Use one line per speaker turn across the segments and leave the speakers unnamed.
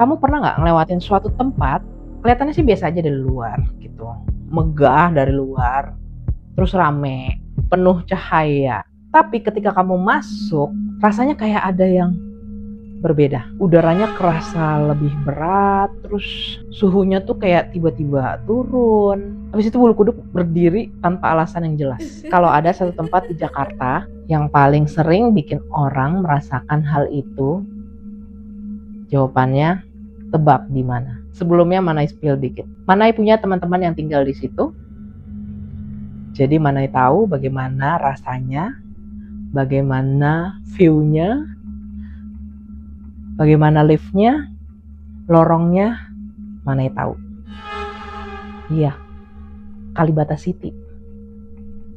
Kamu pernah nggak ngelewatin suatu tempat, kelihatannya sih biasa aja dari luar gitu, megah dari luar, terus rame, penuh cahaya. Tapi ketika kamu masuk, rasanya kayak ada yang berbeda. Udaranya kerasa lebih berat, terus suhunya tuh kayak tiba-tiba turun. Habis itu bulu kuduk berdiri tanpa alasan yang jelas. Kalau ada satu tempat di Jakarta yang paling sering bikin orang merasakan hal itu, jawabannya tebak di mana. Sebelumnya Manai spill dikit. Manai punya teman-teman yang tinggal di situ. Jadi Manai tahu bagaimana rasanya, bagaimana view-nya, bagaimana lift-nya, lorongnya, Manai tahu. Iya, Kalibata City.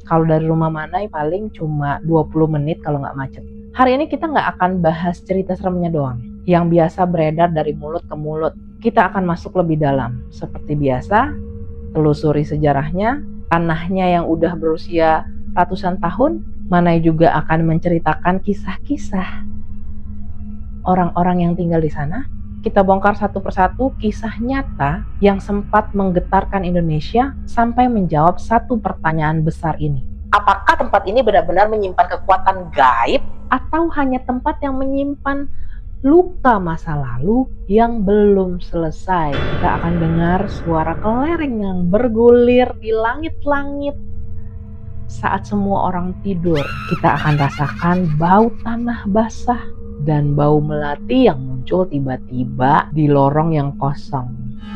Kalau dari rumah Manai paling cuma 20 menit kalau nggak macet. Hari ini kita nggak akan bahas cerita seremnya doang, yang biasa beredar dari mulut ke mulut. Kita akan masuk lebih dalam. Seperti biasa, telusuri sejarahnya, tanahnya yang udah berusia ratusan tahun. Manai juga akan menceritakan kisah-kisah orang-orang yang tinggal di sana. Kita bongkar satu persatu kisah nyata yang sempat menggetarkan Indonesia sampai menjawab satu pertanyaan besar ini. Apakah tempat ini benar-benar menyimpan kekuatan gaib atau hanya tempat yang menyimpan luka masa lalu yang belum selesai? Kita akan dengar suara kelereng yang bergulir di langit-langit saat semua orang tidur. Kita akan rasakan bau tanah basah dan bau melati yang muncul tiba-tiba di lorong yang kosong.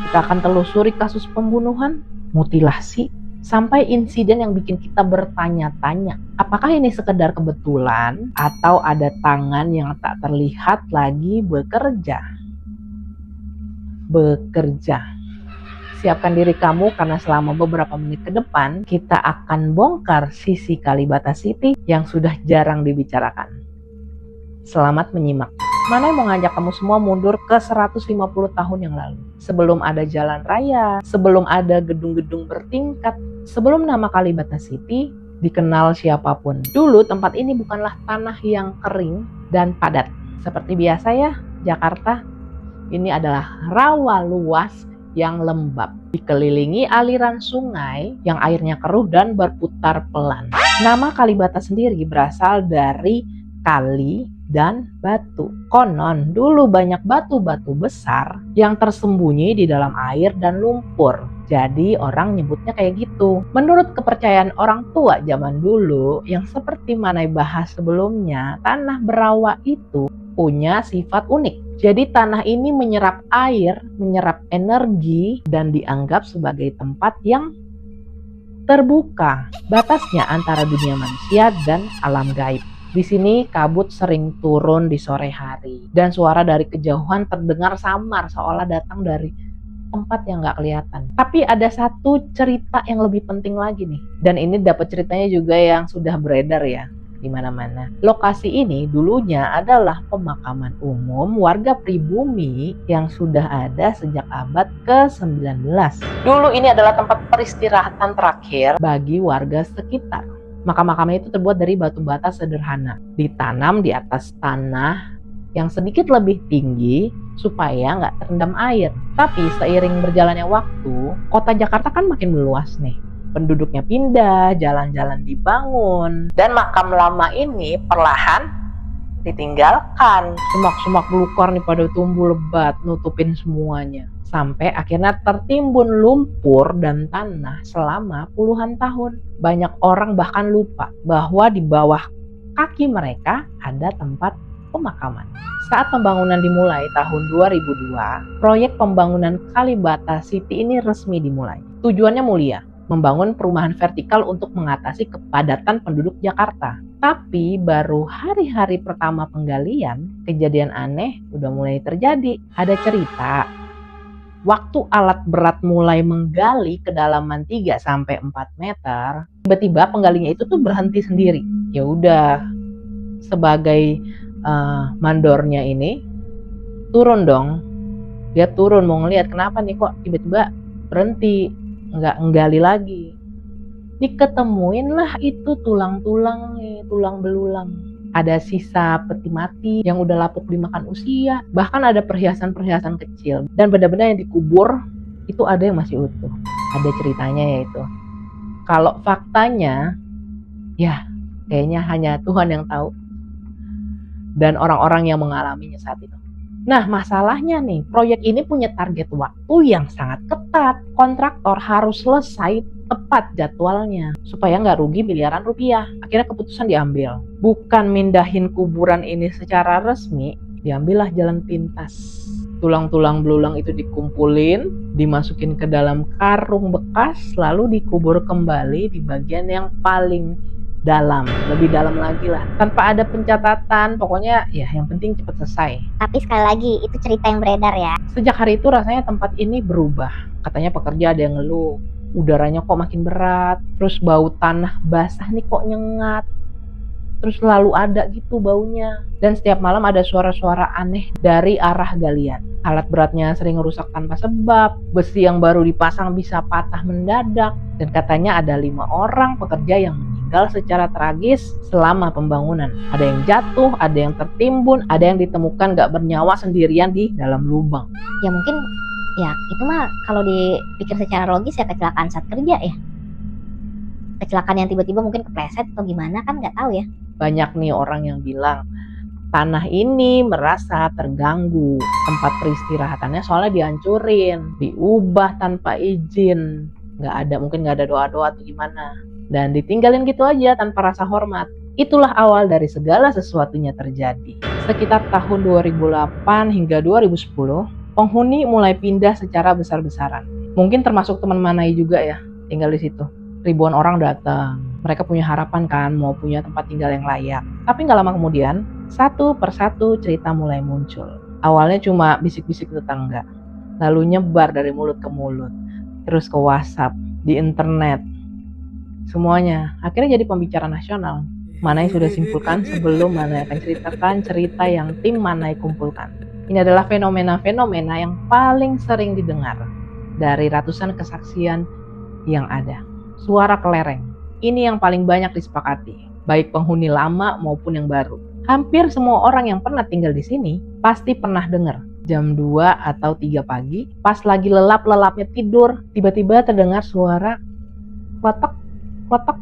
Kita akan telusuri kasus pembunuhan, mutilasi, sampai insiden yang bikin kita bertanya-tanya, apakah ini sekedar kebetulan atau ada tangan yang tak terlihat lagi bekerja. Siapkan diri kamu karena selama beberapa menit ke depan kita akan bongkar sisi Kalibata City yang sudah jarang dibicarakan. Selamat menyimak. Manai mau ngajak kamu semua mundur ke 150 tahun yang lalu. Sebelum ada jalan raya, sebelum ada gedung-gedung bertingkat, sebelum nama Kalibata City dikenal siapapun. Dulu tempat ini bukanlah tanah yang kering dan padat. Seperti biasa ya, Jakarta. Ini adalah rawa luas yang lembab, dikelilingi aliran sungai yang airnya keruh dan berputar pelan. Nama Kalibata sendiri berasal dari kali dan batu. Konon dulu banyak batu-batu besar yang tersembunyi di dalam air dan lumpur. Jadi orang nyebutnya kayak gitu. Menurut kepercayaan orang tua zaman dulu yang seperti Manai bahas sebelumnya, tanah berawa itu punya sifat unik. Jadi tanah ini menyerap air, menyerap energi dan dianggap sebagai tempat yang terbuka. Batasnya antara dunia manusia dan alam gaib. Di sini kabut sering turun di sore hari dan suara dari kejauhan terdengar samar seolah datang dari tempat yang gak kelihatan. Tapi ada satu cerita yang lebih penting lagi nih, dan ini dapat ceritanya juga yang sudah beredar ya di mana-mana. Lokasi ini dulunya adalah pemakaman umum warga pribumi yang sudah ada sejak abad ke-19. Dulu ini adalah tempat peristirahatan terakhir bagi warga sekitar. Makam-makamnya itu terbuat dari batu bata sederhana, ditanam di atas tanah yang sedikit lebih tinggi supaya nggak terendam air. Tapi seiring berjalannya waktu, kota Jakarta kan makin meluas nih. Penduduknya pindah, jalan-jalan dibangun, dan makam lama ini perlahan ditinggalkan. Semak-semak belukar nih pada tumbuh lebat, nutupin semuanya. Sampai akhirnya tertimbun lumpur dan tanah selama puluhan tahun. Banyak orang bahkan lupa bahwa di bawah kaki mereka ada tempat pemakaman. Saat pembangunan dimulai tahun 2002, proyek pembangunan Kalibata City ini resmi dimulai. Tujuannya mulia, membangun perumahan vertikal untuk mengatasi kepadatan penduduk Jakarta. Tapi baru hari-hari pertama penggalian, kejadian aneh udah mulai terjadi. Ada cerita, waktu alat berat mulai menggali kedalaman 3-4 meter, tiba-tiba penggalinya itu tuh berhenti sendiri. Ya udah, sebagai mandornya ini turun dong. Dia turun mau ngeliat kenapa nih kok tiba-tiba berhenti, nggak nggali lagi. Diketemuin lah itu tulang-tulang nih, tulang belulang. Ada sisa peti mati yang udah lapuk dimakan usia. Bahkan ada perhiasan-perhiasan kecil. Dan benda-benda yang dikubur itu ada yang masih utuh. Ada ceritanya yaitu. Kalau faktanya, ya kayaknya hanya Tuhan yang tahu. Dan orang-orang yang mengalaminya saat itu. Nah, masalahnya nih, proyek ini punya target waktu yang sangat ketat. Kontraktor harus selesai tepat jadwalnya supaya nggak rugi miliaran rupiah. Akhirnya keputusan diambil. Bukan mindahin kuburan ini secara resmi, diambillah jalan pintas. Tulang-tulang belulang itu dikumpulin, dimasukin ke dalam karung bekas, lalu dikubur kembali di bagian yang paling dalam, lebih dalam lagi lah, tanpa ada pencatatan. Pokoknya ya yang penting cepat selesai.
Tapi sekali lagi itu cerita yang beredar ya.
Sejak hari itu rasanya tempat ini berubah. Katanya pekerja ada yang ngeluh, udaranya kok makin berat, terus bau tanah basah nih kok nyengat, terus selalu ada gitu baunya. Dan setiap malam ada suara-suara aneh dari arah galian. Alat beratnya sering rusak tanpa sebab, besi yang baru dipasang bisa patah mendadak, dan katanya ada 5 orang pekerja yang meninggal secara tragis selama pembangunan. Ada yang jatuh, ada yang tertimbun, ada yang ditemukan gak bernyawa sendirian di dalam lubang.
Ya mungkin ya itu mah kalau dipikir secara logis ya kecelakaan saat kerja ya. Kecelakaan yang tiba-tiba mungkin kepleset atau gimana kan nggak tahu ya.
Banyak nih orang yang bilang tanah ini merasa terganggu, tempat peristirahatannya soalnya dihancurin, diubah tanpa izin, mungkin nggak ada doa-doa atau gimana, dan ditinggalin gitu aja tanpa rasa hormat. Itulah awal dari segala sesuatunya terjadi. Sekitar tahun 2008 hingga 2010, penghuni mulai pindah secara besar-besaran. Mungkin termasuk teman Manai juga ya, tinggal di situ. Ribuan orang datang. Mereka punya harapan kan mau punya tempat tinggal yang layak. Tapi gak lama kemudian, satu persatu cerita mulai muncul. Awalnya cuma bisik-bisik tetangga, lalu nyebar dari mulut ke mulut, terus ke WhatsApp, di internet. Semuanya akhirnya jadi pembicaraan nasional. Manai sudah simpulkan sebelum Manai akan ceritakan cerita yang tim Manai kumpulkan. Ini adalah fenomena-fenomena yang paling sering didengar dari ratusan kesaksian yang ada. Suara kelereng, ini yang paling banyak disepakati, baik penghuni lama maupun yang baru. Hampir semua orang yang pernah tinggal di sini pasti pernah dengar. Jam 2 atau 3 pagi, pas lagi lelap-lelapnya tidur, tiba-tiba terdengar suara klotok, klotok,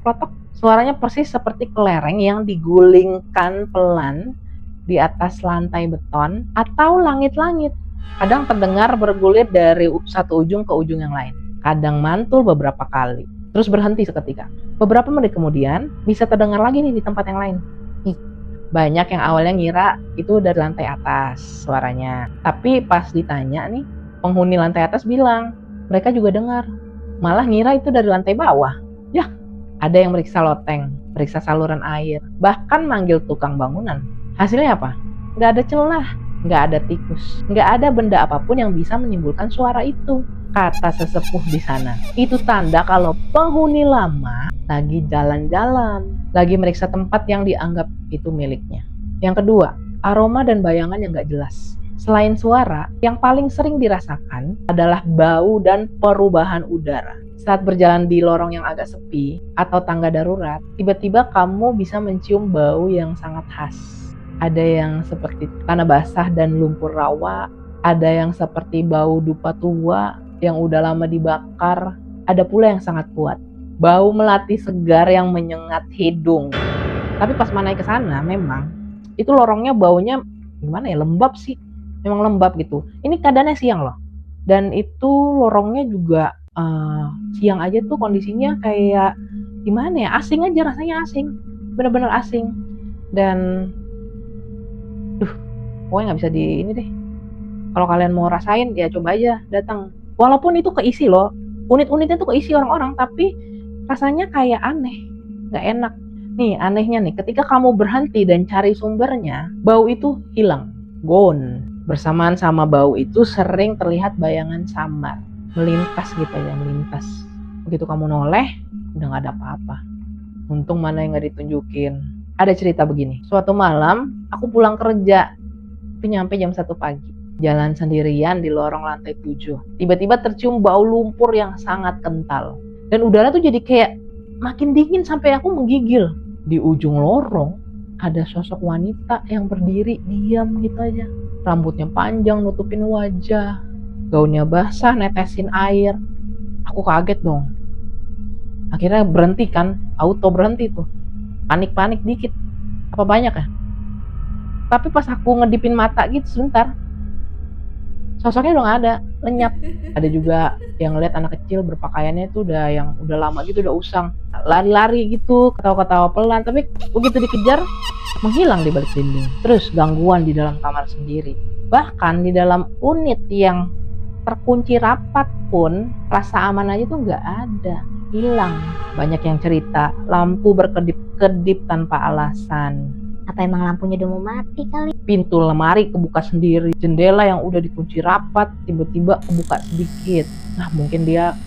klotok. Suaranya persis seperti kelereng yang digulingkan pelan di atas lantai beton atau langit-langit. Kadang terdengar bergulir dari satu ujung ke ujung yang lain. Kadang mantul beberapa kali, terus berhenti seketika. Beberapa menit kemudian, bisa terdengar lagi nih di tempat yang lain. Banyak yang awalnya ngira itu dari lantai atas suaranya. Tapi pas ditanya nih, penghuni lantai atas bilang, mereka juga dengar. Malah ngira itu dari lantai bawah. Yah, ada yang meriksa loteng, meriksa saluran air, bahkan manggil tukang bangunan. Hasilnya apa? Nggak ada celah, nggak ada tikus, nggak ada benda apapun yang bisa menimbulkan suara itu. Kata sesepuh di sana, itu tanda kalau penghuni lama lagi jalan-jalan, lagi meriksa tempat yang dianggap itu miliknya. Yang kedua, aroma dan bayangan yang gak jelas. Selain suara, yang paling sering dirasakan adalah bau dan perubahan udara. Saat berjalan di lorong yang agak sepi atau tangga darurat, tiba-tiba kamu bisa mencium bau yang sangat khas. Ada yang seperti tanah basah dan lumpur rawa, ada yang seperti bau dupa tua yang udah lama dibakar, ada pula yang sangat kuat, bau melati segar yang menyengat hidung. Tapi pas Manai ke sana, memang itu lorongnya baunya gimana ya, lembab sih, memang lembab gitu. Ini keadaannya siang loh, dan itu lorongnya juga siang aja tuh kondisinya kayak gimana ya, asing aja rasanya, asing, bener-bener asing. Dan pokoknya nggak bisa di ini deh. Kalau kalian mau rasain ya coba aja datang. Walaupun itu keisi loh, unit-unitnya tuh keisi orang-orang, tapi rasanya kayak aneh, nggak enak. Nih anehnya nih, ketika kamu berhenti dan cari sumbernya, bau itu hilang, gone. Bersamaan sama bau itu sering terlihat bayangan samar, melintas gitu ya, melintas. Begitu kamu noleh, udah nggak ada apa-apa. Untung Manai nggak ditunjukin. Ada cerita begini, suatu malam aku pulang kerja, nyampe jam 1 pagi. Jalan sendirian di lorong lantai 7. Tiba-tiba tercium bau lumpur yang sangat kental. Dan udara tuh jadi kayak makin dingin sampai aku menggigil. Di ujung lorong ada sosok wanita yang berdiri diam gitu aja. Rambutnya panjang nutupin wajah, gaunnya basah netesin air. Aku kaget dong. Akhirnya berhenti kan, auto berhenti tuh. Panik-panik dikit. Apa banyak ya? Tapi pas aku ngedipin mata gitu sebentar, sosoknya udah gak ada, lenyap. Ada juga yang ngeliat anak kecil berpakaiannya itu udah lama gitu, udah usang, lari-lari gitu, ketawa-ketawa pelan, tapi begitu dikejar menghilang di balik dinding. Terus gangguan di dalam kamar sendiri, bahkan di dalam unit yang terkunci rapat pun rasa aman aja tuh nggak ada, hilang. Banyak yang cerita lampu berkedip-kedip tanpa alasan.
Apa emang lampunya udah mau mati kali?
Pintu lemari kebuka sendiri, jendela yang udah dikunci rapat tiba-tiba kebuka sedikit. Nah mungkin dia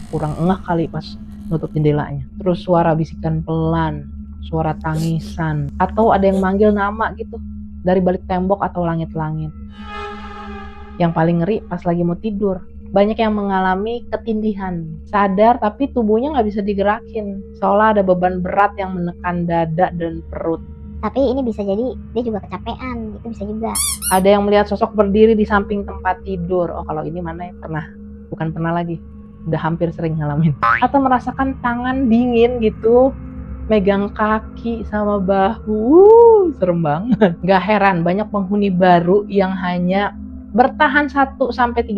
kurang engah kali pas nutup jendelanya. Terus suara bisikan pelan, suara tangisan, atau ada yang manggil nama gitu dari balik tembok atau langit-langit. Yang paling ngeri pas lagi mau tidur, banyak yang mengalami ketindihan, sadar tapi tubuhnya nggak bisa digerakin, seolah ada beban berat yang menekan dada dan perut.
Tapi ini bisa jadi dia juga kecapean, itu bisa juga.
Ada yang melihat sosok berdiri di samping tempat tidur. Oh kalau ini mana ya? Bukan pernah lagi, udah hampir sering ngalamin. Atau merasakan tangan dingin gitu, megang kaki sama bahu. Serem banget. Gak heran banyak penghuni baru yang hanya bertahan 1-3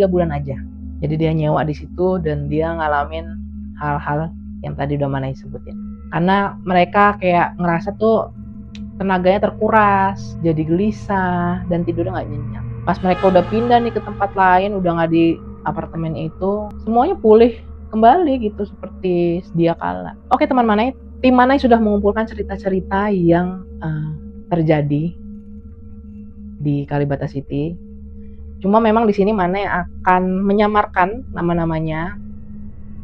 bulan aja. Jadi dia nyewa di situ dan dia ngalamin hal-hal yang tadi udah Manai sebutin. Karena mereka kayak ngerasa tuh tenaganya terkuras, jadi gelisah, dan tidurnya nggak nyenyak. Pas mereka udah pindah nih ke tempat lain, udah nggak di apartemen itu, semuanya pulih kembali gitu seperti sedia kala. Oke teman Manai, tim Manai sudah mengumpulkan cerita-cerita yang terjadi di Kalibata City. Cuma memang di sini Manai akan menyamarkan nama-namanya,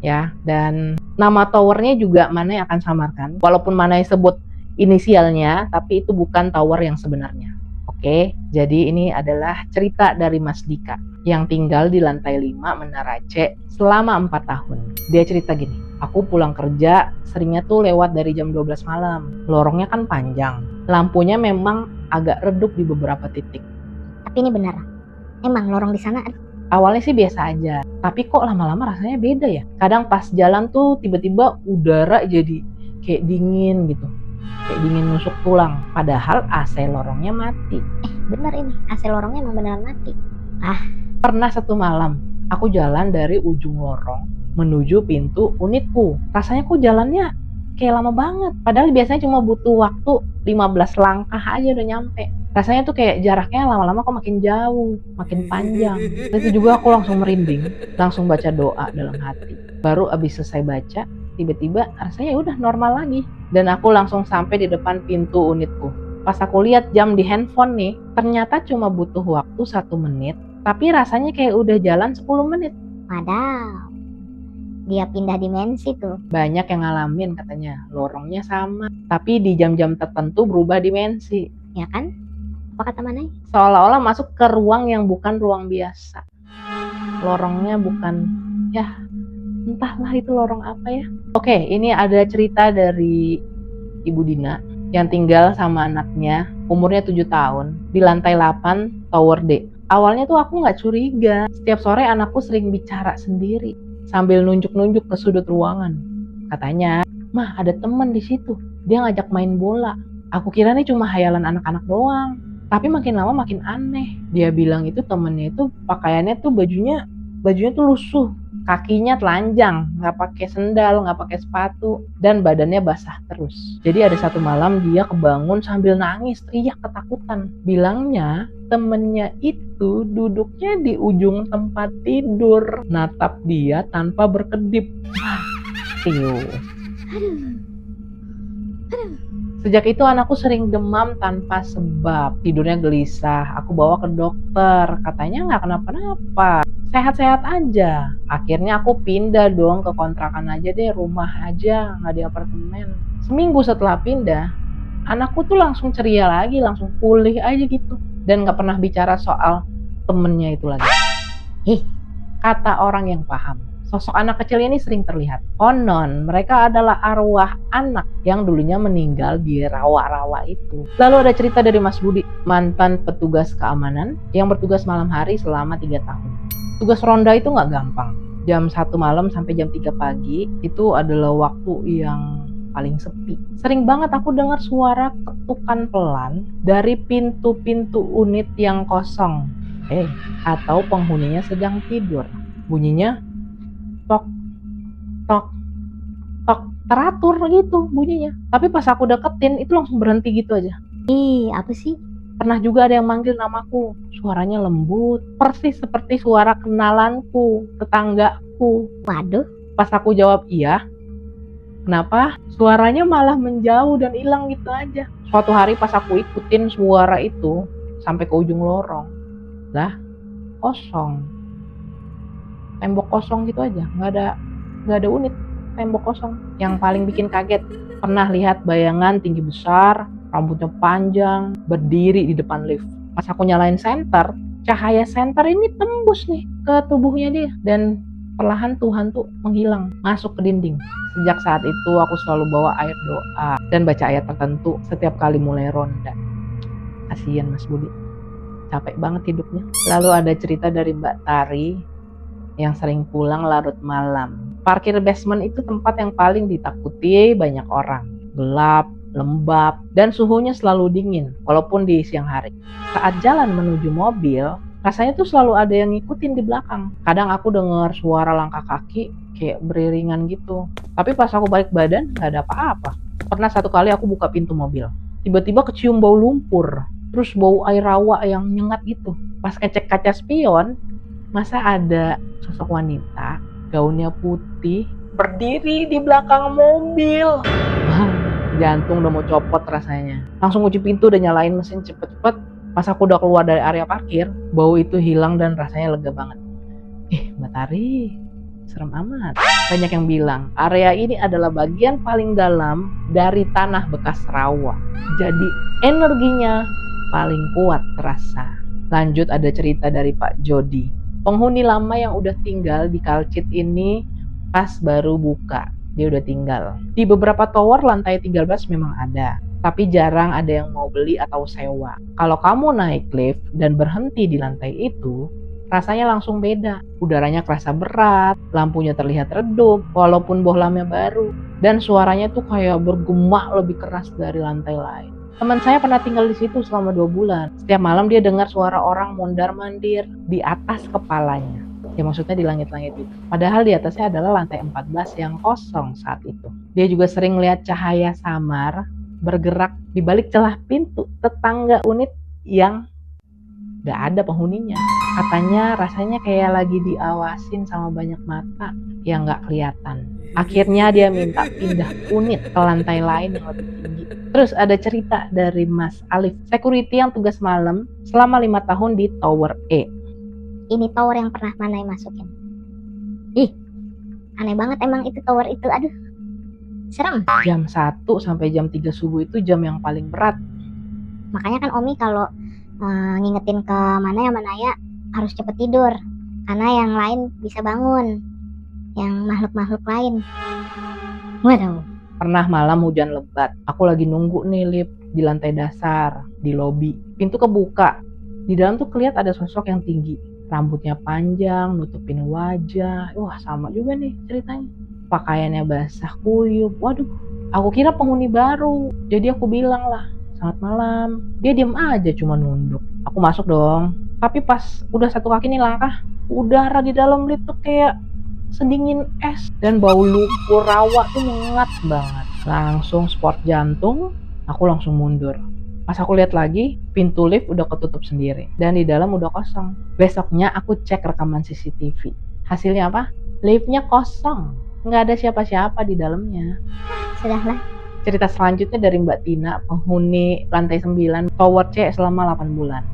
ya, dan nama towernya juga Manai akan samarkan. Walaupun Manai sebut inisialnya, tapi itu bukan tower yang sebenarnya. Oke, jadi ini adalah cerita dari Mas Dika yang tinggal di lantai 5 Menara C selama 4 tahun. Dia cerita gini, aku pulang kerja seringnya tuh lewat dari jam 12 malam. Lorongnya kan panjang, lampunya memang agak redup di beberapa titik.
Tapi ini benar, emang lorong di sana.
Awalnya sih biasa aja, tapi kok lama-lama rasanya beda ya. Kadang pas jalan tuh tiba-tiba udara jadi kayak dingin gitu, kayak dingin nusuk tulang, padahal AC lorongnya mati.
Bener ini, AC lorongnya emang beneran mati.
Pernah satu malam, aku jalan dari ujung lorong menuju pintu unitku. Rasanya kok jalannya kayak lama banget, padahal biasanya cuma butuh waktu 15 langkah aja udah nyampe. Rasanya tuh kayak jaraknya lama-lama kok makin jauh, makin panjang. Dan itu juga aku langsung merinding, langsung baca doa dalam hati. Baru abis selesai baca, tiba-tiba rasanya udah normal lagi. Dan aku langsung sampai di depan pintu unitku. Pas aku lihat jam di handphone nih, ternyata cuma butuh waktu 1 menit, tapi rasanya kayak udah jalan 10 menit.
Padahal dia pindah dimensi tuh.
Banyak yang ngalamin katanya, lorongnya sama, tapi di jam-jam tertentu berubah dimensi.
Ya kan? Apa kata Manai?
Seolah-olah masuk ke ruang yang bukan ruang biasa. Lorongnya bukan, ya entahlah itu lorong apa ya. Oke, ini ada cerita dari Ibu Dina yang tinggal sama anaknya, umurnya 7 tahun, di lantai 8 Tower D. Awalnya tuh aku gak curiga, setiap sore anakku sering bicara sendiri sambil nunjuk-nunjuk ke sudut ruangan. Katanya, "Mah, ada temen di situ, dia ngajak main bola." Aku kira nih cuma hayalan anak-anak doang. Tapi makin lama makin aneh. Dia bilang itu temennya itu pakaiannya tuh bajunya tuh lusuh, kakinya telanjang, nggak pakai sendal, nggak pakai sepatu, dan badannya basah terus. Jadi ada satu malam dia kebangun sambil nangis, teriak ketakutan. Bilangnya temennya itu duduknya di ujung tempat tidur, natap dia tanpa berkedip. Sejak itu anakku sering demam tanpa sebab, tidurnya gelisah. Aku bawa ke dokter, katanya nggak kenapa-napa, sehat-sehat aja. Akhirnya aku pindah dong ke kontrakan aja deh, rumah aja, nggak di apartemen. Seminggu setelah pindah, anakku tuh langsung ceria lagi, langsung pulih aja gitu, dan nggak pernah bicara soal temennya itu lagi. Kata orang yang paham, Sosok anak kecil ini sering terlihat. Konon, mereka adalah arwah anak yang dulunya meninggal di rawa-rawa itu. Lalu ada cerita dari Mas Budi, mantan petugas keamanan yang bertugas malam hari selama 3 tahun. Tugas ronda itu nggak gampang. Jam 1 malam sampai jam 3 pagi itu adalah waktu yang paling sepi. Sering banget aku dengar suara ketukan pelan dari pintu-pintu unit yang kosong. Atau penghuninya sedang tidur. Bunyinya tok, tok, tok, teratur gitu bunyinya. Tapi pas aku deketin itu langsung berhenti gitu aja.
Ih, apa sih?
Pernah juga ada yang manggil namaku. Suaranya lembut, persis seperti suara kenalanku, tetanggaku.
Waduh,
Pas aku jawab iya, kenapa? Suaranya malah menjauh dan hilang gitu aja. Suatu hari pas aku ikutin suara itu sampai ke ujung lorong, lah kosong, tembok kosong gitu aja, nggak ada unit, tembok kosong. Yang paling bikin kaget, pernah lihat bayangan tinggi besar, rambutnya panjang, berdiri di depan lift. Pas aku nyalain senter, cahaya senter ini tembus nih ke tubuhnya dia dan perlahan Tuhan tuh menghilang, masuk ke dinding. Sejak saat itu aku selalu bawa air doa dan baca ayat tertentu setiap kali mulai ronda. Kasian Mas Budi, capek banget hidupnya. Lalu ada cerita dari Mbak Tari yang sering pulang larut malam. Parkir basement itu tempat yang paling ditakuti banyak orang. Gelap, lembab, dan suhunya selalu dingin walaupun di siang hari. Saat jalan menuju mobil, rasanya tuh selalu ada yang ngikutin di belakang. Kadang aku dengar suara langkah kaki kayak beriringan gitu. Tapi pas aku balik badan gak ada apa-apa. Pernah satu kali aku buka pintu mobil, tiba-tiba kecium bau lumpur, terus bau air rawa yang nyengat gitu. Pas ngecek kaca spion, masa ada sosok wanita, gaunnya putih, berdiri di belakang mobil. Jantung udah mau copot rasanya. Langsung kunci pintu dan nyalain mesin cepet-cepet. Pas aku udah keluar dari area parkir, bau itu hilang dan rasanya lega banget. Mbak Tari, serem amat. Banyak yang bilang, area ini adalah bagian paling dalam dari tanah bekas rawa. Jadi energinya paling kuat terasa. Lanjut ada cerita dari Pak Jody. Penghuni lama yang udah tinggal di Kalcit ini pas baru buka. Dia udah tinggal. Di beberapa tower lantai 13 memang ada, tapi jarang ada yang mau beli atau sewa. Kalau kamu naik lift dan berhenti di lantai itu, rasanya langsung beda. Udaranya kerasa berat, lampunya terlihat redup, walaupun bohlamnya baru. Dan suaranya tuh kayak bergema lebih keras dari lantai lain. Teman saya pernah tinggal di situ selama 2 bulan. Setiap malam dia dengar suara orang mondar-mandir di atas kepalanya. Ya maksudnya di langit-langit itu. Padahal di atasnya adalah lantai 14 yang kosong saat itu. Dia juga sering lihat cahaya samar bergerak di balik celah pintu tetangga unit yang gak ada penghuninya. Katanya rasanya kayak lagi diawasin sama banyak mata yang gak kelihatan. Akhirnya dia minta pindah unit ke lantai lain yang lebih tinggi. Terus ada cerita dari Mas Alif, security yang tugas malam selama 5 tahun di Tower E.
ini tower yang pernah Manai masukin. Ih, aneh banget emang itu tower itu. Aduh, serem.
Jam 1 sampai jam 3 subuh itu jam yang paling berat.
Makanya kan Omi kalau ngingetin ke Manaya harus cepet tidur. Karena yang lain bisa bangun. Yang makhluk-makhluk lain. Waduh.
Pernah malam hujan lebat. Aku lagi nunggu nih lift di lantai dasar, di lobi. Pintu kebuka. Di dalam tuh kelihatan ada sosok yang tinggi. Rambutnya panjang, nutupin wajah. Wah, sama juga nih ceritanya. Pakaiannya basah kuyup. Waduh, aku kira penghuni baru. Jadi aku bilang lah, selamat malam. Dia diem aja cuma nunduk. Aku masuk dong. Tapi pas udah satu kaki nih langkah, udara di dalam lift tuh kayak sedingin es. Dan bau lumpur rawa tuh nyengat banget. Langsung sport jantung, aku langsung mundur. Pas aku lihat lagi, pintu lift udah ketutup sendiri. Dan di dalam udah kosong. Besoknya aku cek rekaman CCTV. Hasilnya apa? Liftnya kosong. Nggak ada siapa-siapa di dalamnya.
Sudahlah.
Cerita selanjutnya dari Mbak Tina, penghuni lantai 9, Tower C selama 8 bulan.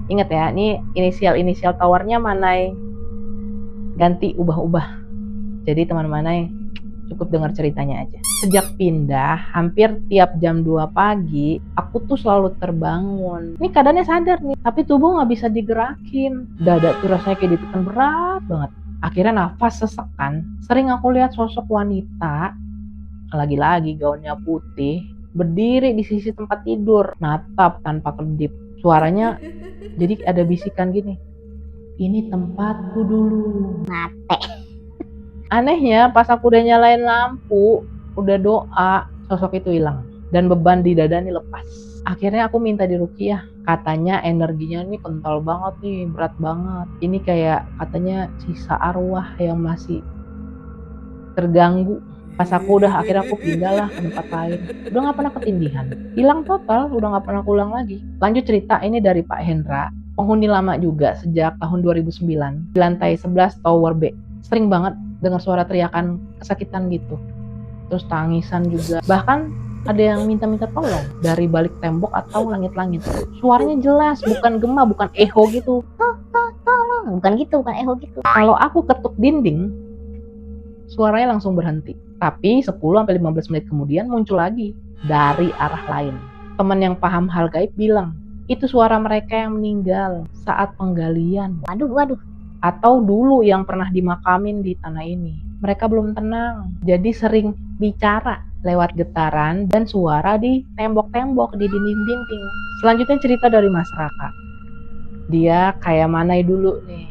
Ingat ya, ini inisial towernya Manai ganti ubah-ubah. Jadi teman Manai cukup dengar ceritanya aja. Sejak pindah, hampir tiap jam 2 pagi, aku tuh selalu terbangun. Ini keadaannya sadar nih, tapi tubuh nggak bisa digerakin. Dada tuh rasanya kayak ditekan berat banget. Akhirnya nafas sesak kan. Sering aku lihat sosok wanita, lagi-lagi gaunnya putih, berdiri di sisi tempat tidur, natap tanpa kedip. Suaranya jadi ada bisikan gini, ini tempatku dulu.
Mate.
Anehnya pas aku udah nyalain lampu, udah doa, sosok itu hilang. Dan beban di dada nih lepas. Akhirnya aku minta diruqyah. Katanya energinya nih kental banget nih, berat banget. Ini kayak katanya sisa arwah yang masih terganggu. Pas akhirnya aku pindah lah ke tempat lain. Udah gak pernah ketindihan. Hilang total, udah gak pernah pulang lagi. Lanjut cerita ini dari Pak Hendra. Penghuni lama juga sejak tahun 2009. Di lantai 11 Tower B. Sering banget dengar suara teriakan kesakitan gitu. Terus tangisan juga. Bahkan ada yang minta-minta tolong dari balik tembok atau langit-langit. Suaranya jelas, bukan gema, bukan eho gitu.
Tolong, bukan gitu, bukan eho gitu.
Kalau aku ketuk dinding, suaranya langsung berhenti. Tapi 10-15 menit kemudian muncul lagi dari arah lain. Teman yang paham hal gaib bilang, itu suara mereka yang meninggal saat penggalian.
Waduh.
Atau dulu yang pernah dimakamin di tanah ini. Mereka belum tenang, jadi sering bicara lewat getaran dan suara di tembok-tembok, di dinding-dinding. Selanjutnya cerita dari Mas Raka. Dia kayak manai dulu nih,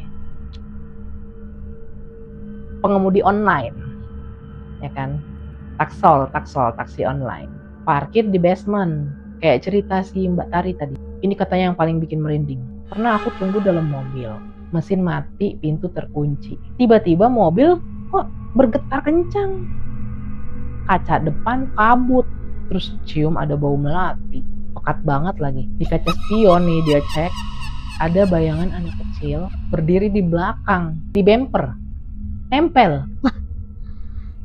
pengemudi online, ya kan, taksi online, parkir di basement, kayak cerita si Mbak Tari tadi. Ini katanya yang paling bikin merinding. Pernah aku tunggu dalam mobil, mesin mati, pintu terkunci. Tiba-tiba mobil kok bergetar kencang. Kaca depan kabut, terus cium ada bau melati, pekat banget lagi. Di kaca spion nih dia cek, ada bayangan anak kecil berdiri di belakang, di bumper, nempel.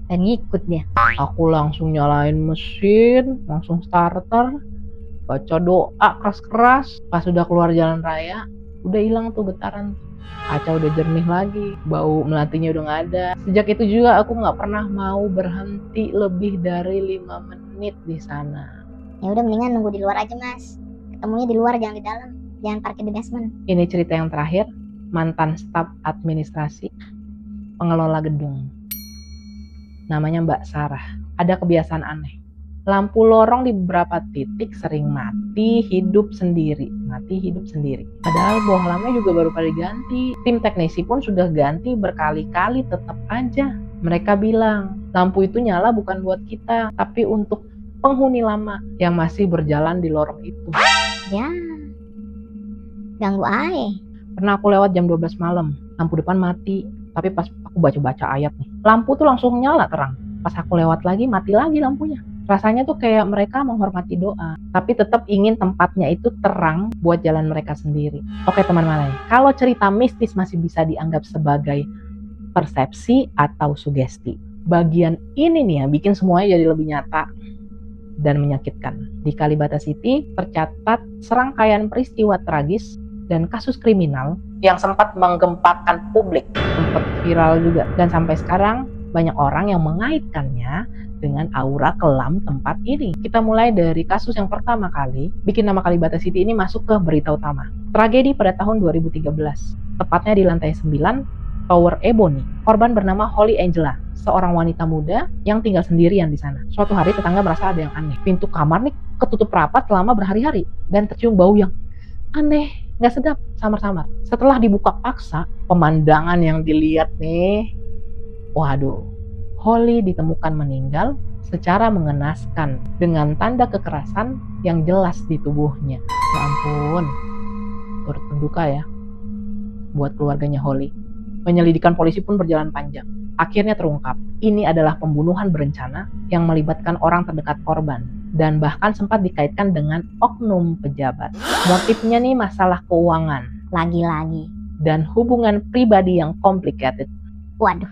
Dan ngikut dia.
Aku langsung nyalain mesin, langsung starter, baca doa keras-keras. Pas udah keluar jalan raya, udah hilang tuh getaran. Kaca udah jernih lagi, bau melatinya udah gak ada. Sejak itu juga aku gak pernah mau berhenti lebih dari 5 menit di sana.
Ya udah mendingan nunggu di luar aja Mas. Ketemunya di luar, jangan di dalam. Jangan parkir di basement.
Ini cerita yang terakhir, mantan staf administrasi pengelola gedung. Namanya Mbak Sarah. Ada kebiasaan aneh. Lampu lorong di beberapa titik sering mati hidup sendiri. Padahal bohlamnya juga baru kali ganti. Tim teknisi pun sudah ganti berkali-kali, tetap aja. Mereka bilang, lampu itu nyala bukan buat kita, tapi untuk penghuni lama yang masih berjalan di lorong itu.
Ya, ganggu aja.
Pernah aku lewat jam 12 malam, lampu depan mati. Tapi pas aku baca-baca ayat nih, lampu tuh langsung nyala terang. Pas aku lewat lagi, mati lagi lampunya. Rasanya tuh kayak mereka menghormati doa, tapi tetap ingin tempatnya itu terang buat jalan mereka sendiri. Oke teman Malay, kalau cerita mistis masih bisa dianggap sebagai persepsi atau sugesti. Bagian ini nih yang bikin semuanya jadi lebih nyata dan menyakitkan. Di Kalibata City tercatat serangkaian peristiwa tragis dan kasus kriminal yang sempat menggempakan publik, sempat viral juga. Dan sampai sekarang banyak orang yang mengaitkannya dengan aura kelam tempat ini. Kita mulai dari kasus yang pertama kali bikin nama Kalibata City ini masuk ke berita utama. Tragedi pada tahun 2013, tepatnya di lantai 9 Tower Ebony. Korban bernama Holly Angela, seorang wanita muda yang tinggal sendirian di sana. Suatu hari tetangga merasa ada yang aneh. Pintu kamar nih ketutup rapat selama berhari-hari dan tercium bau yang aneh, gak sedap, samar-samar. Setelah dibuka paksa, pemandangan yang dilihat nih, waduh, Holly ditemukan meninggal secara mengenaskan dengan tanda kekerasan yang jelas di tubuhnya. Ya ampun, turut berduka ya buat keluarganya Holly. Penyelidikan polisi pun berjalan panjang. Akhirnya terungkap, ini adalah pembunuhan berencana yang melibatkan orang terdekat korban dan bahkan sempat dikaitkan dengan oknum pejabat. Motifnya nih masalah keuangan,
Lagi-lagi.
dan hubungan pribadi yang complicated.
Waduh,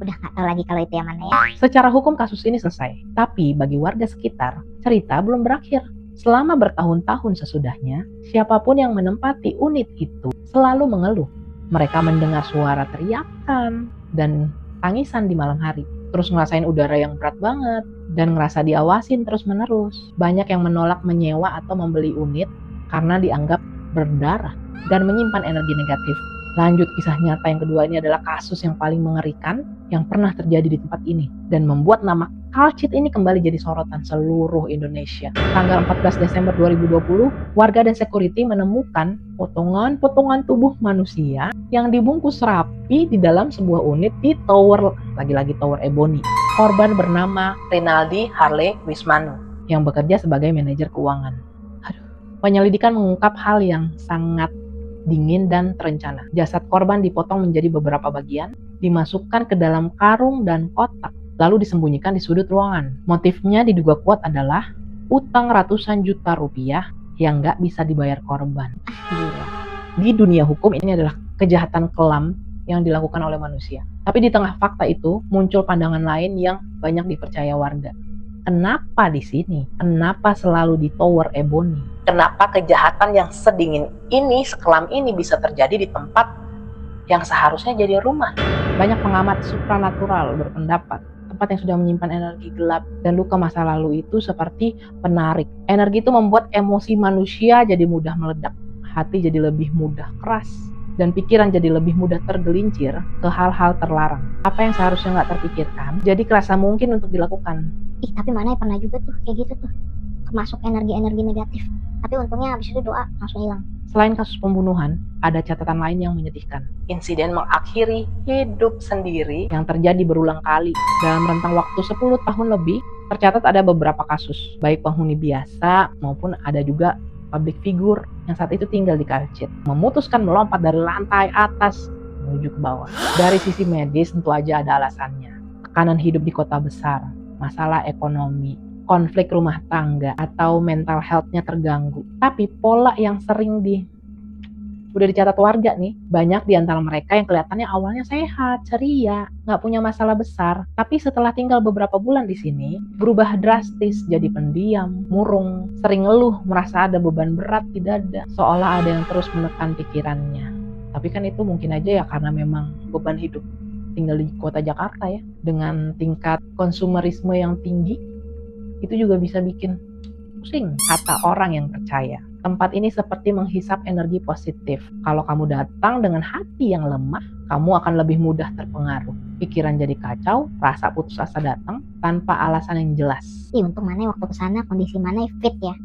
udah gak tahu lagi kalau itu yang mana ya.
Secara hukum kasus ini selesai, tapi bagi warga sekitar, cerita belum berakhir. Selama bertahun-tahun sesudahnya, siapapun yang menempati unit itu selalu mengeluh. Mereka mendengar suara teriakan dan tangisan di malam hari, terus ngerasain udara yang berat banget, dan ngerasa diawasin terus-menerus. Banyak yang menolak menyewa atau membeli unit karena dianggap berdarah dan menyimpan energi negatif. Lanjut kisah nyata yang kedua, ini adalah kasus yang paling mengerikan yang pernah terjadi di tempat ini dan membuat nama Calcit ini kembali jadi sorotan seluruh Indonesia. Tanggal 14 Desember 2020, warga dan security menemukan potongan-potongan tubuh manusia yang dibungkus rapi di dalam sebuah unit di tower, lagi-lagi tower Ebony. Korban bernama Rinaldi Harley Wismanu yang bekerja sebagai manajer keuangan. Penyelidikan mengungkap hal yang sangat dingin dan terencana. Jasad korban dipotong menjadi beberapa bagian, dimasukkan ke dalam karung dan kotak, lalu disembunyikan di sudut ruangan. Motifnya diduga kuat adalah utang ratusan juta rupiah yang nggak bisa dibayar korban.
Gila.
Di dunia hukum ini adalah kejahatan kelam yang dilakukan oleh manusia. Tapi di tengah fakta itu muncul pandangan lain yang banyak dipercaya warga. Kenapa di sini? Kenapa selalu di Tower Ebony? Kenapa kejahatan yang sedingin ini, sekelam ini bisa terjadi di tempat yang seharusnya jadi rumah? Banyak pengamat supranatural berpendapat tempat yang sudah menyimpan energi gelap dan luka masa lalu itu seperti penarik. Energi itu membuat emosi manusia jadi mudah meledak, hati jadi lebih mudah keras, dan pikiran jadi lebih mudah tergelincir ke hal-hal terlarang. Apa yang seharusnya nggak terpikirkan, jadi kerasa mungkin untuk dilakukan.
Tapi mana ya pernah juga tuh kayak gitu tuh, masuk energi-energi negatif. Tapi untungnya habis itu doa langsung hilang.
Selain kasus pembunuhan, ada catatan lain yang menyedihkan. Insiden mengakhiri hidup sendiri yang terjadi berulang kali. Dalam rentang waktu 10 tahun lebih, tercatat ada beberapa kasus, baik penghuni biasa maupun ada juga public figure yang saat itu tinggal di Calcit, memutuskan melompat dari lantai atas menuju ke bawah. Dari sisi medis tentu aja ada alasannya. Tekanan hidup di kota besar, masalah ekonomi, konflik rumah tangga, atau mental health-nya terganggu. Tapi pola yang sering udah dicatat warga nih, banyak di antara mereka yang kelihatannya awalnya sehat, ceria, nggak punya masalah besar, tapi setelah tinggal beberapa bulan di sini, berubah drastis jadi pendiam, murung, sering ngeluh, merasa ada beban berat di dada, seolah ada yang terus menekan pikirannya. Tapi kan itu mungkin aja ya karena memang beban hidup tinggal di kota Jakarta ya, dengan tingkat konsumerisme yang tinggi, itu juga bisa bikin pusing, kata orang yang percaya. Tempat ini seperti menghisap energi positif. Kalau kamu datang dengan hati yang lemah, kamu akan lebih mudah terpengaruh. Pikiran jadi kacau, rasa putus asa datang tanpa alasan yang jelas.
Untung mana waktu kesana kondisi mana fit ya,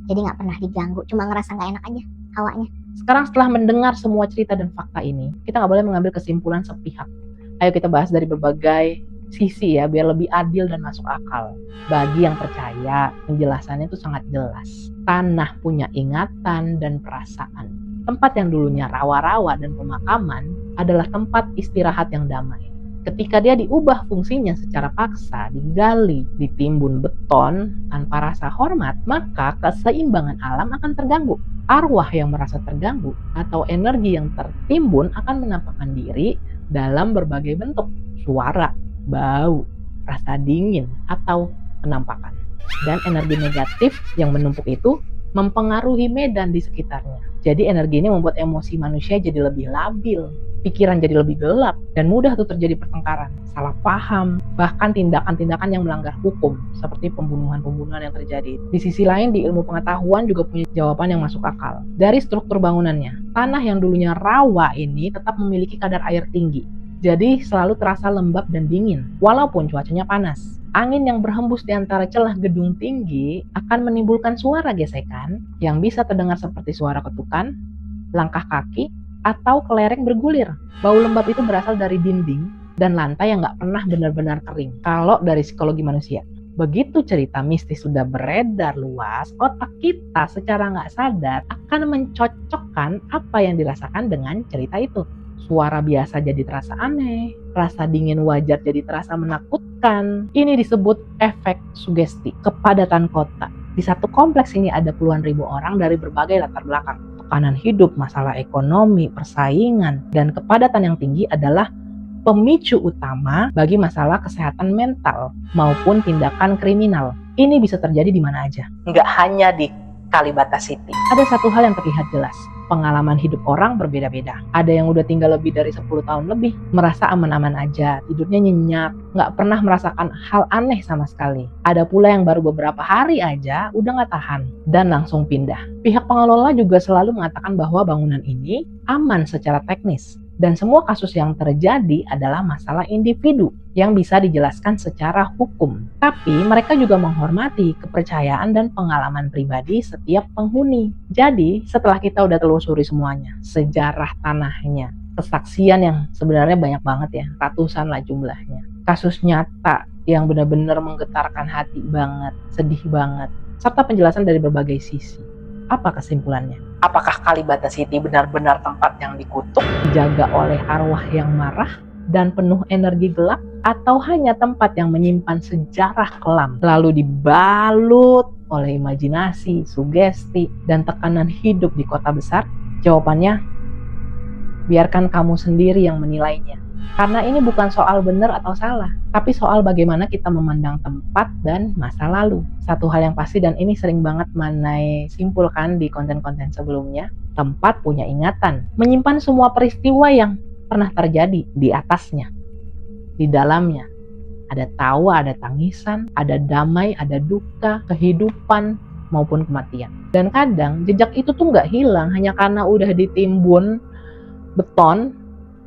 jadi nggak pernah diganggu, cuma ngerasa nggak enak aja hawanya.
Sekarang setelah mendengar semua cerita dan fakta ini, kita nggak boleh mengambil kesimpulan sepihak. Ayo kita bahas dari berbagai sisi ya, biar lebih adil dan masuk akal. Bagi yang percaya, penjelasannya itu sangat jelas. Tanah punya ingatan dan perasaan. Tempat yang dulunya rawa-rawa dan pemakaman adalah tempat istirahat yang damai. Ketika dia diubah fungsinya secara paksa, digali, ditimbun beton tanpa rasa hormat, maka keseimbangan alam akan terganggu. Arwah yang merasa terganggu atau energi yang tertimbun akan menampakkan diri dalam berbagai bentuk, suara, bau, rasa dingin, atau penampakan. Dan energi negatif yang menumpuk itu mempengaruhi medan di sekitarnya. Jadi energi ini membuat emosi manusia jadi lebih labil, pikiran jadi lebih gelap, dan mudah tuh terjadi pertengkaran, salah paham, bahkan tindakan-tindakan yang melanggar hukum, seperti pembunuhan-pembunuhan yang terjadi. Di sisi lain, di ilmu pengetahuan juga punya jawaban yang masuk akal. Dari struktur bangunannya, tanah yang dulunya rawa ini tetap memiliki kadar air tinggi. Jadi selalu terasa lembab dan dingin, walaupun cuacanya panas. Angin yang berhembus di antara celah gedung tinggi akan menimbulkan suara gesekan yang bisa terdengar seperti suara ketukan, langkah kaki, atau kelereng bergulir. Bau lembab itu berasal dari dinding dan lantai yang nggak pernah benar-benar kering. Kalau dari psikologi manusia, begitu cerita mistis sudah beredar luas, otak kita secara nggak sadar akan mencocokkan apa yang dirasakan dengan cerita itu. Suara biasa jadi terasa aneh, rasa dingin wajar jadi terasa menakutkan. Ini disebut efek sugesti, kepadatan kota. Di satu kompleks ini ada puluhan ribu orang dari berbagai latar belakang. Tekanan hidup, masalah ekonomi, persaingan, dan kepadatan yang tinggi adalah pemicu utama bagi masalah kesehatan mental maupun tindakan kriminal. Ini bisa terjadi di mana aja, nggak hanya di Kalibata City. Ada satu hal yang terlihat jelas. Pengalaman hidup orang berbeda-beda. Ada yang udah tinggal lebih dari 10 tahun lebih, merasa aman-aman aja, tidurnya nyenyak, nggak pernah merasakan hal aneh sama sekali. Ada pula yang baru beberapa hari aja udah nggak tahan dan langsung pindah. Pihak pengelola juga selalu mengatakan bahwa bangunan ini aman secara teknis. Dan semua kasus yang terjadi adalah masalah individu yang bisa dijelaskan secara hukum. Tapi mereka juga menghormati kepercayaan dan pengalaman pribadi setiap penghuni. Jadi setelah kita udah telusuri semuanya, sejarah tanahnya, kesaksian yang sebenarnya banyak banget ya, ratusan lah jumlahnya. Kasus nyata yang benar-benar menggetarkan hati banget, sedih banget, serta penjelasan dari berbagai sisi. Apa kesimpulannya? Apakah Kalibata City benar-benar tempat yang dikutuk, dijaga oleh arwah yang marah dan penuh energi gelap, atau hanya tempat yang menyimpan sejarah kelam, lalu dibalut oleh imajinasi, sugesti, dan tekanan hidup di kota besar? Jawabannya, biarkan kamu sendiri yang menilainya. Karena ini bukan soal benar atau salah, tapi soal bagaimana kita memandang tempat dan masa lalu. Satu hal yang pasti, dan ini sering banget Manai simpulkan di konten-konten sebelumnya, tempat punya ingatan, menyimpan semua peristiwa yang pernah terjadi di atasnya, di dalamnya. Ada tawa, ada tangisan, ada damai, ada duka, kehidupan, maupun kematian. Dan kadang jejak itu tuh nggak hilang hanya karena udah ditimbun beton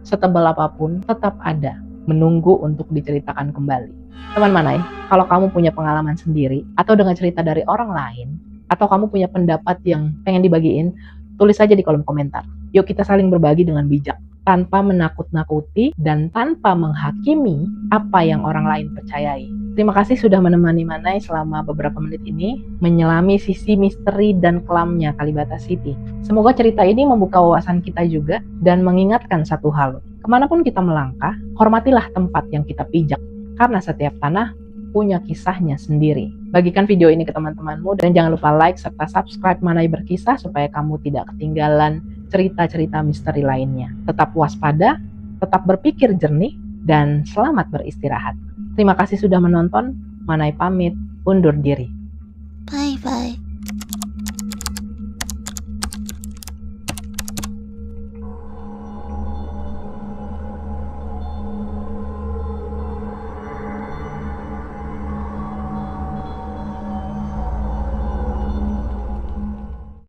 setebal apapun, tetap ada, menunggu untuk diceritakan kembali. Teman Manai, kalau kamu punya pengalaman sendiri, atau dengan cerita dari orang lain, atau kamu punya pendapat yang pengen dibagiin, tulis aja di kolom komentar. Yuk kita saling berbagi dengan bijak, tanpa menakut-nakuti dan tanpa menghakimi apa yang orang lain percayai. Terima kasih sudah menemani Manai selama beberapa menit ini menyelami sisi misteri dan kelamnya Kalibata City. Semoga cerita ini membuka wawasan kita juga dan mengingatkan satu hal. Kemanapun kita melangkah, hormatilah tempat yang kita pijak, karena setiap tanah punya kisahnya sendiri. Bagikan video ini ke teman-temanmu dan jangan lupa like serta subscribe Manai Berkisah supaya kamu tidak ketinggalan cerita-cerita misteri lainnya. Tetap waspada, tetap berpikir jernih, dan selamat beristirahat. Terima kasih sudah menonton. Manai pamit, undur diri.